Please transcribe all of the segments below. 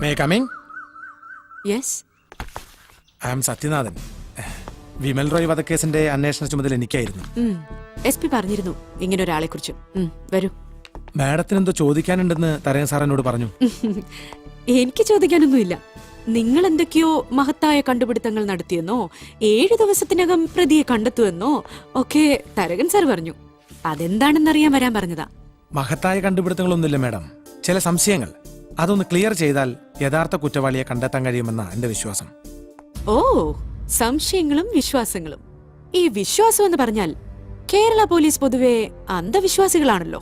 May coming? Yes. I am Sathyanathan. Vimal Roy വധക്കേസിന്റെ അന്വേഷണ ചുമതല എനിക്കായിരുന്നു. SP പറഞ്ഞിരുന്നു ഇങ്ങനെ ഒരാളെ കുറിച്ച്. വരൂ. മാഡത്തിന് എന്തോ ചോദിക്കാനുണ്ടെന്ന് തരയൻ സാർ എന്നോട് പറഞ്ഞു. എനിക്ക് ചോദിക്കാനൊന്നുമില്ല. നിങ്ങൾ എന്തൊക്കെയോ മഹത്തായ കണ്ടുപിടുത്തങ്ങൾ നടത്തിയെന്നോ 7 ദിവസത്തിനകം പ്രതിയെ കണ്ടെത്തുമെന്നോ ഒക്കെ തരകൻ സാർ പറഞ്ഞു. അതെന്താണെന്നറിയാൻ വരാൻ പറഞ്ഞതാ. മഹത്തായ കണ്ടുപിടുത്തങ്ങളൊന്നുമില്ല മാഡം, ചില സംശയങ്ങൾ. അതൊന്ന് ക്ലിയർ ചെയ്താൽ യഥാർത്ഥ കുറ്റവാളിയെ കണ്ടെത്താൻ കഴിയുമെന്ന എന്റെ വിശ്വാസം. ഓ, സംശയങ്ങളും വിശ്വാസങ്ങളും. ഈ വിശ്വാസം എന്ന് പറഞ്ഞാൽ കേരള പോലീസ് പൊതുവെ അന്ധവിശ്വാസികളാണല്ലോ.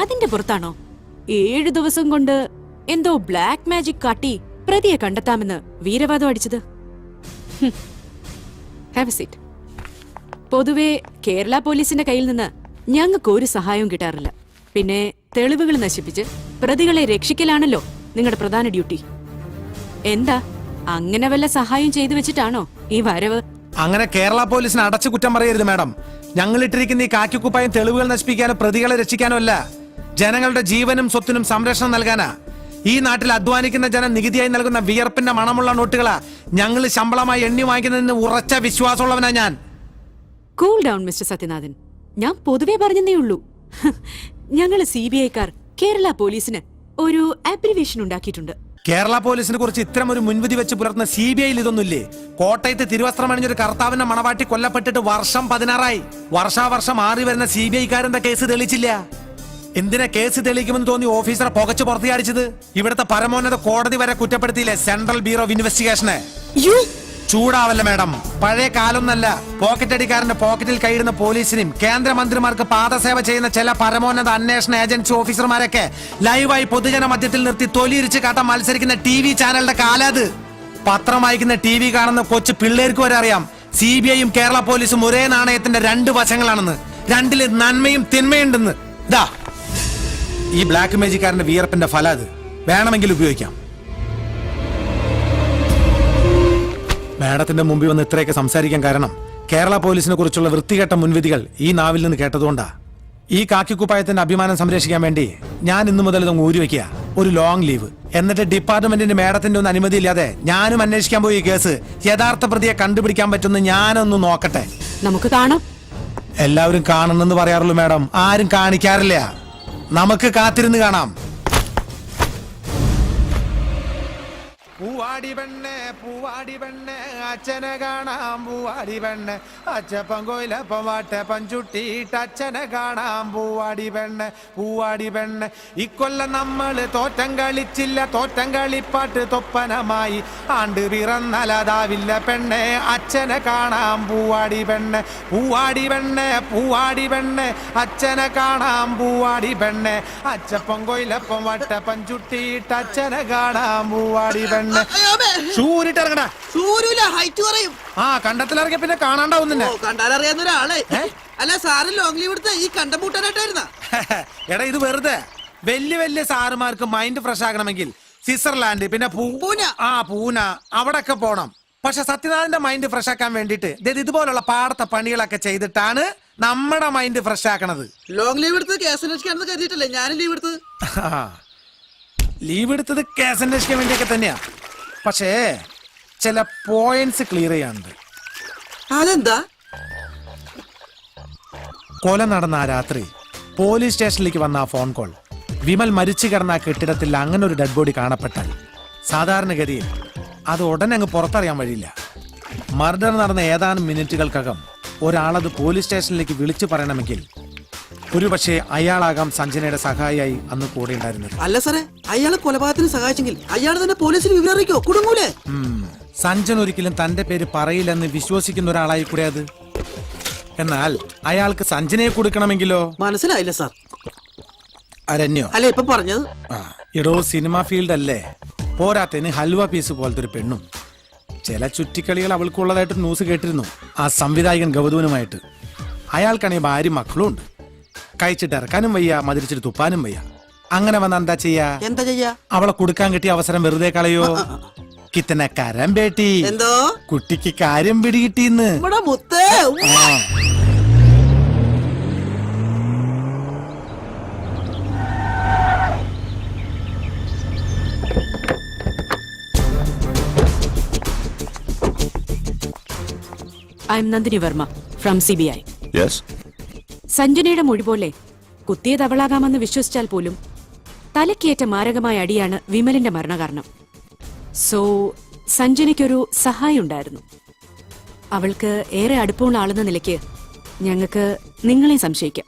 അതിന്റെ പുറത്താണോ 7 ദിവസം കൊണ്ട് എന്തോ ബ്ലാക്ക് മാജിക് കാട്ടി പ്രതിയെ കണ്ടെത്താമെന്ന് വീരവാദം അടിച്ചത്? Have A seat. പൊതുവെ കേരള പോലീസിന്റെ കയ്യിൽ നിന്ന് ഞങ്ങൾക്ക് ഒരു സഹായവും കിട്ടാറില്ല. പിന്നെ തെളിവുകൾ നശിപ്പിച്ച് പ്രതികളെ രക്ഷിക്കലാണല്ലോ നിങ്ങളുടെ പ്രധാന ഡ്യൂട്ടി. എന്താ അങ്ങനെ വല്ല സഹായം ചെയ്തു വെച്ചിട്ടാണോ ഈ വരവ്? അങ്ങനെ കേരള പോലീസിന് അടച്ചു കുറ്റം പറയരുത് മാഡം. ഞങ്ങൾ ഇട്ടിരിക്കുന്ന ഈ കാക്കിക്കുപ്പായം തെളിവുകൾ നശിപ്പിക്കാനോ പ്രതികളെ രക്ഷിക്കാനോ അല്ല, ജനങ്ങളുടെ ജീവനും സ്വത്തിനും സംരക്ഷണം നൽകാനാ. ഈ നാട്ടിൽ അധ്വാനിക്കുന്ന ജനം നികുതിയായി നൽകുന്ന വിയർപ്പിന്റെ മണമുള്ള നോട്ടുകളാ ഞങ്ങൾ ശമ്പളമായി എണ്ണി വാങ്ങിക്കുന്നതിന് ഉറച്ച വിശ്വാസമുള്ളവനാ ഞാൻ. Cool down mister Sathyanathan. ഞാൻ പൊതുവെ പറഞ്ഞതേ ഉള്ളൂ. ഞങ്ങൾ CBI-ക്കാർ കേരള പോലീസിന് ഒരു അബ്രിവേഷൻ ഉണ്ടാക്കിയിട്ടുണ്ട്. കേരള പോലീസിനെ കുറിച്ച് ഇത്തരം ഒരു മുൻവിധി വെച്ച് പുലർത്തുന്ന CBI-യിൽ ഇതൊന്നുമില്ലേ? കോട്ടയത്ത് തിരുവസ്ത്രം അണിഞ്ഞൊരു കർത്താവിന്റെ മണവാട്ടി കൊല്ലപ്പെട്ടിട്ട് വർഷം 16ആയി. വർഷാവർഷം മാറി വരുന്ന CBI-ക്കാരെന്താ കേസ് തെളിയിച്ചില്ല? എന്തിനാ കേസ് തെളിയിക്കുമെന്ന് തോന്നി ഓഫീസറെ പുകച്ചു പുറത്തിയാടിച്ചത്? ഇവിടുത്തെ പരമോന്നത കോടതി വരെ കുറ്റപ്പെടുത്തിയില്ലേ സെൻട്രൽ ബ്യൂറോ ഓഫ് ഇൻവെസ്റ്റിഗേഷനെ? ചൂടാവല്ല മാഡം, പഴയ കാലൊന്നല്ല. പോക്കറ്റടിക്കാരന്റെ പോക്കറ്റിൽ കൈയിടുന്ന പോലീസിനും കേന്ദ്രമന്ത്രിമാർക്ക് പാദസേവ ചെയ്യുന്ന ചില പരമോന്നത അന്വേഷണ ഏജൻസി ഓഫീസർമാരൊക്കെ ലൈവായി പൊതുജന മധ്യത്തിൽ നിർത്തി തൊലിയിരിച്ച് കാട്ടാൻ മത്സരിക്കുന്ന TV ചാനലിന്റെ കാലത്. പത്രം വായിക്കുന്ന TV കാണുന്ന കൊച്ചു പിള്ളേർക്ക് വരെ അറിയാം CBI-യും കേരള പോലീസും ഒരേ നാണയത്തിന്റെ 2 വശങ്ങളാണെന്ന്. രണ്ടില് നന്മയും തിന്മയുണ്ടെന്ന്. ഇതാ ഈ ബ്ലാക്ക് മാജിക്കാരന്റെ വിയർപ്പിന്റെ ഫലം. അത് വേണമെങ്കിൽ ഉപയോഗിക്കാം. മാഡത്തിന്റെ മുമ്പിൽ വന്ന് ഇത്രയൊക്കെ സംസാരിക്കാൻ കാരണം കേരള പോലീസിനെ കുറിച്ചുള്ള വൃത്തികെട്ട മുൻവിധികൾ ഈ നാവിൽ നിന്ന് കേട്ടതുകൊണ്ടാ. ഈ കാക്കിക്കുപ്പായത്തിന്റെ അഭിമാനം സംരക്ഷിക്കാൻ വേണ്ടി ഞാൻ ഇന്നു മുതൽ ഇതങ്ങ് ഊരിവെക്കുക. ഒരു ലോങ് ലീവ്. എന്നിട്ട് ഡിപ്പാർട്ട്മെന്റിന്റെ മാഡത്തിന്റെ ഒന്നും അനുമതി ഇല്ലാതെ ഞാനും അന്വേഷിക്കാൻ പോയി കേസ് യഥാർത്ഥ പ്രതിയെ കണ്ടുപിടിക്കാൻ പറ്റുമെന്ന് ഞാനൊന്ന് നോക്കട്ടെ. നമുക്ക് കാണാം. എല്ലാവരും കാണണമെന്ന് പറയാറുള്ളൂ മാഡം, ആരും കാണിക്കാറില്ല. നമുക്ക് കാത്തിരുന്ന് കാണാം. പൂവാടി പെണ്ണെ പൂവാടി പെണ്ണെ അച്ഛനെ കാണാം. പൂവാടി പെണ്ണെ അച്ചപ്പം കൊയിലപ്പം വാട്ടെ പഞ്ചുട്ടിയിട്ട് അച്ഛനെ കാണാം. പൂവാടി പെണ്ണെ പൂവാടി പെണ്ണെ ഇക്കൊല്ലം നമ്മൾ തോറ്റം കളിച്ചില്ല. തോറ്റം കളിപ്പാട്ട് തൊപ്പനമായി ആണ്ട് പിറന്നലതാവില്ല പെണ്ണെ അച്ഛനെ കാണാം. പൂവാടി പെണ്ണെ പൂവാടി പെണ്ണെ പൂവാടി പെണ്ണെ അച്ഛനെ കാണാം. പൂവാടി പെണ്ണെ അച്ചപ്പം കൊയിലപ്പം വാട്ടെ പഞ്ചുട്ടിയിട്ട് അച്ഛനെ കാണാം. പൂവാടി പെണ്ണെ കണ്ടത്തിലിറങ്ങിയ പിന്നെ കാണാണ്ടാവുന്നില്ല. കണ്ടാലറിയാവുന്ന ഒരാളെ അല്ല സാറ് ലോങ് ലീവ് എടുത്ത് ഈ കണ്ടം പൂട്ടാനായിട്ടായിരുന്ന. എടാ ഇത് വെറുതെ വലിയ വലിയ സാറുമാർക്ക് മൈൻഡ് ഫ്രഷ് ആകണമെങ്കിൽ സ്വിറ്റ്സർലാൻഡ് പിന്നെ പൂന അവിടൊക്കെ പോണം. പക്ഷെ സത്യനാഥന്റെ മൈൻഡ് ഫ്രഷ് ആക്കാൻ വേണ്ടിട്ട് ഇതുപോലുള്ള പാടത്തെ പണികളൊക്കെ ചെയ്തിട്ടാണ് നമ്മുടെ മൈൻഡ് ഫ്രഷ് ആക്കണത്. ലോങ് ലീവ് എടുത്ത് കേസ് അന്വേഷിക്കാണെന്ന് കരുതിയിട്ടല്ലേ ഞാനും ലീവ് എടുത്തത്. ലീവ് എടുത്തത് കേസ് അന്വേഷിക്കാൻ വേണ്ടിയൊക്കെ തന്നെയാ. പക്ഷേ ചില പോയിന്റ്സ് ക്ലിയർ ചെയ്യാനുണ്ട്. അതെന്താ? കൊല നടന്ന ആ രാത്രി പോലീസ് സ്റ്റേഷനിലേക്ക് വന്ന ആ ഫോൺ കോൾ, വിമൽ മരിച്ചു കിടന്ന ആ കെട്ടിടത്തിൽ അങ്ങനെ ഒരു ഡെഡ് ബോഡി കാണപ്പെട്ടാൽ സാധാരണഗതിയിൽ അത് ഉടനെ അങ്ങ് പുറത്തറിയാൻ വഴിയില്ല. മർഡർ നടന്ന ഏതാനും മിനിറ്റുകൾക്കകം ഒരാളത് പോലീസ് സ്റ്റേഷനിലേക്ക് വിളിച്ചു പറയണമെങ്കിൽ ഒരുപക്ഷെ അയാളാകാം സഞ്ജനയുടെ സഹായിയായി അന്ന് കൂടെ ഉണ്ടായിരുന്നത്. അല്ല സാറേ, അയാളെ കൊലപാതകത്തിന് സഹായിച്ചെങ്കിൽ അയാൾ തന്നെ പോലീസിന് വിവരം അറിയിക്കോ? കുടുങ്ങൂലേ? സഞ്ജൻ ഒരിക്കലും തന്റെ പേര് പറയില്ലെന്ന് വിശ്വസിക്കുന്ന ഒരാളായി കൂടെ അത്. എന്നാൽ അയാൾക്ക് സഞ്ജനയെ കൊടുക്കണമെങ്കിലോ? മനസ്സിലായില്ല സാർ. അരണ്യോ അല്ലെ ഇപ്പൊ പറഞ്ഞത്? ഇടോ സിനിമ ഫീൽഡ് അല്ലേ, പോരാത്തതിന് ഹൽവ പീസ് പോലത്തെ ഒരു പെണ്ണും. ചില ചുറ്റിക്കളികൾ അവൾക്കുള്ളതായിട്ട് ന്യൂസ് കേട്ടിരുന്നു ആ സംവിധായകൻ ഗൗതമനുമായിട്ട്. അയാൾക്കാണെങ്കിൽ ഭാര്യ മക്കളും ഉണ്ട്. കഴിച്ചിട്ട് ഇറക്കാനും വയ്യ, മതിരിച്ചിട്ട് തുപ്പാനും വയ്യ. അങ്ങനെ വന്ന എന്താ ചെയ്യാ? അവളെ കൊടുക്കാൻ കിട്ടിയ അവസരം വെറുതെ കളയോ? കിത്തന കരം ബേട്ടി. എന്തോ കുട്ടിക്ക് കാര്യം പിടികിട്ടിന്ന്. I'm Nandini Varma from CBI. Yes. സഞ്ജനയുടെ മൊഴി പോലെ കുത്തിയത് അവളാകാമെന്ന് വിശ്വസിച്ചാൽ പോലും തലക്കേറ്റ മാരകമായ അടിയാണ് വിമലിന്റെ മരണകാരണം. സോ സഞ്ജനയ്ക്കൊരു സഹായം ഉണ്ടായിരുന്നു. അവൾക്ക് ഏറെ അടുപ്പമുള്ള ആളെന്ന നിലയ്ക്ക് ഞങ്ങൾക്ക് നിങ്ങളെ സംശയിക്കാം.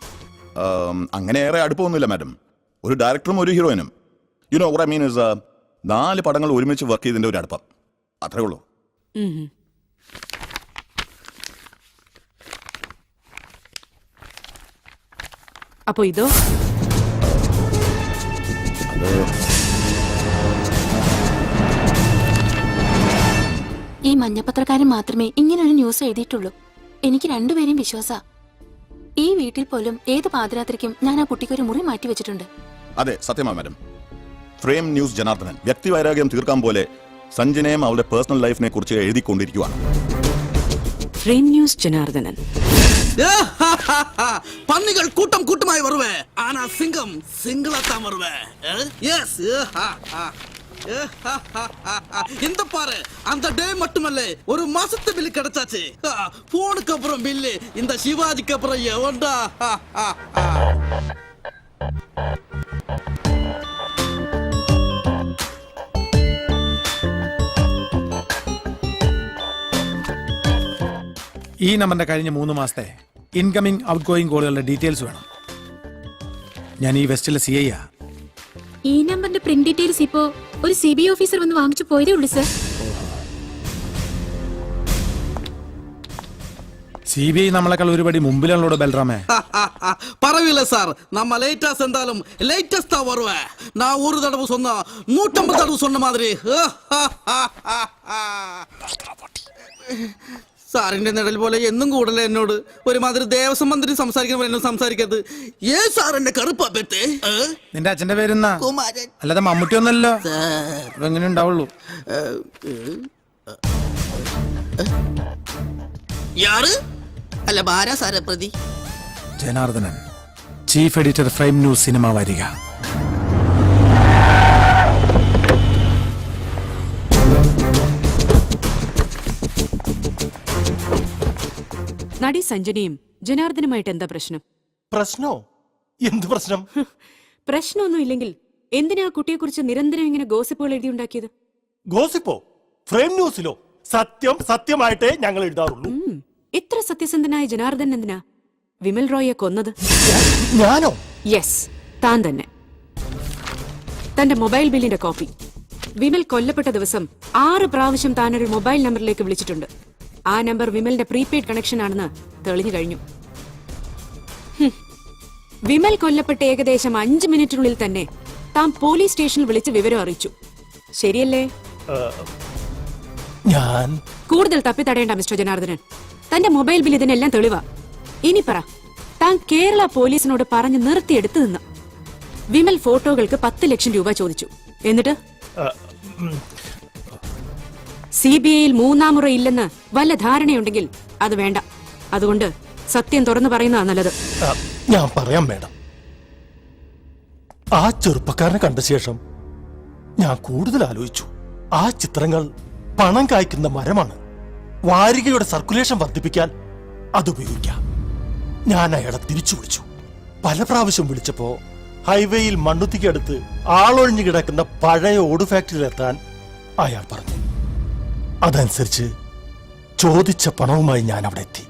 അങ്ങനെ ഏറെ അടുപ്പമൊന്നുമില്ല മാഡം. ഒരു ഡയറക്ടറും ഒരു ഹീറോയിനും. You know what I mean is 4 പടങ്ങൾ ഒരുമിച്ച് വർക്ക് ചെയ്തതിന്റെ ഒരു അടുപ്പം, അത്രേ ഉള്ളൂ. അപ്പോ ഇതോ? ഈ മഞ്ഞപ്പത്രക്കാരൻ മാത്രമേ ഇങ്ങനൊരു ന്യൂസ് എഴുതിയിട്ടുള്ളൂ. എനിക്ക് രണ്ടുപേരെയും വിശ്വാസ. ഈ വീട്ടിൽ പോലും ഏത് പാതിരാത്രിക്കും ഞാൻ ആ കുട്ടിക്കൊരു മുറി മാറ്റി വെച്ചിട്ടുണ്ട്. അതെ, സത്യമാ മാഡം. ഫ്രെയിം ന്യൂസ് ജനാർദ്ദനൻ വ്യക്തിവൈരാഗ്യം തീർക്കാൻ പോലെ സഞ്ജനയും അവളുടെ പേഴ്സണൽ ലൈഫിനെ കുറിച്ച് എഴുതിക്കൊണ്ടിരിക്കുകയാണ്. Frame news Janardhanan. പന്നികൾ കൂട്ടം കൂട്ടമായി വരുവേ, ആന സിംഗം സിംഗിളത്താൻ വരുവേ. இந்த பாரு, அந்த டே மட்டுமல்ல, ஒரு மாசத்து பில்லு கிடைச்சாச்சு. போனுக்கு அப்புறம் பில்லு இந்த சிவாஜிக்கு அப்புறம் எவன்டா? ഈ നമ്പറിന്റെ കഴിഞ്ഞ 3 മാസത്തെ ഇൻകമിംഗ് ഔട്ട് ഗോയിങ് കോളുകളുടെ ഡീറ്റെയിൽസ് വേണം. ഞാൻ ഈ വെസ്റ്റിലെ CI ആ. ഈ നമ്പറിന്റെ പ്രിന്റ് ഡീറ്റെയിൽസ് ഇപ്പോ ഒരു CBI ഓഫീസർ വന്ന് വാങ്ങിച്ചു പോയതേ ഉള്ളൂ സർ. CBI നമ്മളെക്കാൾ ഒരുപടി മുമ്പിലാണല്ലോ ബൽറാമേ. பரவாயில்ல சார், நம்ம லேட்டா சென்றாலும் லேட்டஸ்டா வருவேன். நான் ஒரு தடவை சொன்னா 150 தடவை சொன்ன மாதிரி. സാറിന്റെ നിഴൽ പോലെ എന്നും കൂടല എന്നോട് ഒരുമാതിരി ദേവസ്വം മന്ത്രി സംസാരിക്കുന്ന പോലെ എന്നോട് സംസാരിക്കരുത്. സാർ എന്റെ കറുപ്പാ പെട്ടേ. നിന്റെ അച്ഛന്റെ പേരെന്നാ? കുമാരൻ. അല്ലാതെ മമ്മൂട്ടി ഒന്നല്ലോ. എങ്ങനെ ഉണ്ടാവുള്ളൂ? യാറ് അല്ല ബാരാ സാറെ പ്രതി? Janardhanan, chief editor, frame news cinema വാരിക. നടി സഞ്ജനയും ജനാർദ്ദനുമായിട്ട് എന്താ പ്രശ്നം? പ്രശ്നോ? എന്ത് പ്രശ്നം? പ്രശ്നമൊന്നും ഇല്ലെങ്കിൽ എന്തിനാ കുട്ടിയെക്കുറിച്ച് നിരന്തരം ഇങ്ങനെ ഗോസിപ്പുകൾ എഴുതിയുണ്ടാക്കിയത്? ഗോസിപ്പോ? ഫ്രെയിം ന്യൂസിലോ? സത്യം സത്യമായിട്ടേ ഞങ്ങൾ എഴുതാറുള്ളൂ. ഇത്ര സത്യസന്ധനായ ജനാർദ്ദൻ എന്തിനാ വിമൽ റോയെ കൊന്നത്? ഞാനോ? യെസ്, താൻ തന്നെ. തന്റെ മൊബൈൽ ബില്ലിന്റെ കോപ്പി. വിമൽ കൊല്ലപ്പെട്ട ദിവസം 6 പ്രാവശ്യം താനൊരു മൊബൈൽ നമ്പറിലേക്ക് വിളിച്ചിട്ടുണ്ട്. ആ നമ്പർ വിമലിന്റെ പ്രീപെയ്ഡ് കണക്ഷൻ ആണെന്ന് തെളിഞ്ഞു കഴിഞ്ഞു. വിമൽ കൊല്ലപ്പെട്ട ഏകദേശം 5 മിനിറ്റിനുള്ളിൽ തന്നെ താൻ പോലീസ് സ്റ്റേഷനിൽ വിളിച്ച് വിവരം അറിയിച്ചു. ശരിയല്ലേ? ഞാൻ കൂടുതൽ തപ്പിത്തടയേണ്ട മിസ്റ്റർ ജനാർദ്ദനൻ. തന്റെ മൊബൈൽ ബിൽ ഇതിനെല്ലാം തെളിവാ. ഇനി പറ, താൻ കേരള പോലീസിനോട് പറഞ്ഞ് നിർത്തിയെടുത്തു നിന്ന് വിമൽ ഫോട്ടോകൾക്ക് 10 ലക്ഷം രൂപ ചോദിച്ചു. എന്നിട്ട് CBIയിൽ 3-ാം മുറ ഇല്ലെന്ന് വല്ല ധാരണയുണ്ടെങ്കിൽ അത് വേണ്ട. അതുകൊണ്ട് സത്യം തുറന്നു പറയുന്നതാ നല്ലത്. ഞാൻ പറയാം മേഡം. ആ ചെറുപ്പക്കാരനെ കണ്ട ശേഷം ഞാൻ കൂടുതൽ ആലോചിച്ചു. ആ ചിത്രങ്ങൾ പണം കായ്ക്കുന്ന മരമാണ്. വാരികയുടെ സർക്കുലേഷൻ വർദ്ധിപ്പിക്കാൻ അതുപയോഗിക്കാം. ഞാൻ അയാളെ തിരിച്ചു വിളിച്ചു. പല പ്രാവശ്യം വിളിച്ചപ്പോ ഹൈവേയിൽ മണ്ണുത്തിക്കടുത്ത് ആളൊഴിഞ്ഞു കിടക്കുന്ന പഴയ ഓട് ഫാക്ടറിയിലെത്താൻ അയാൾ പറഞ്ഞു. അതനുസരിച്ച് ചോദിച്ച പണവുമായി ഞാൻ അവിടെ എത്തി.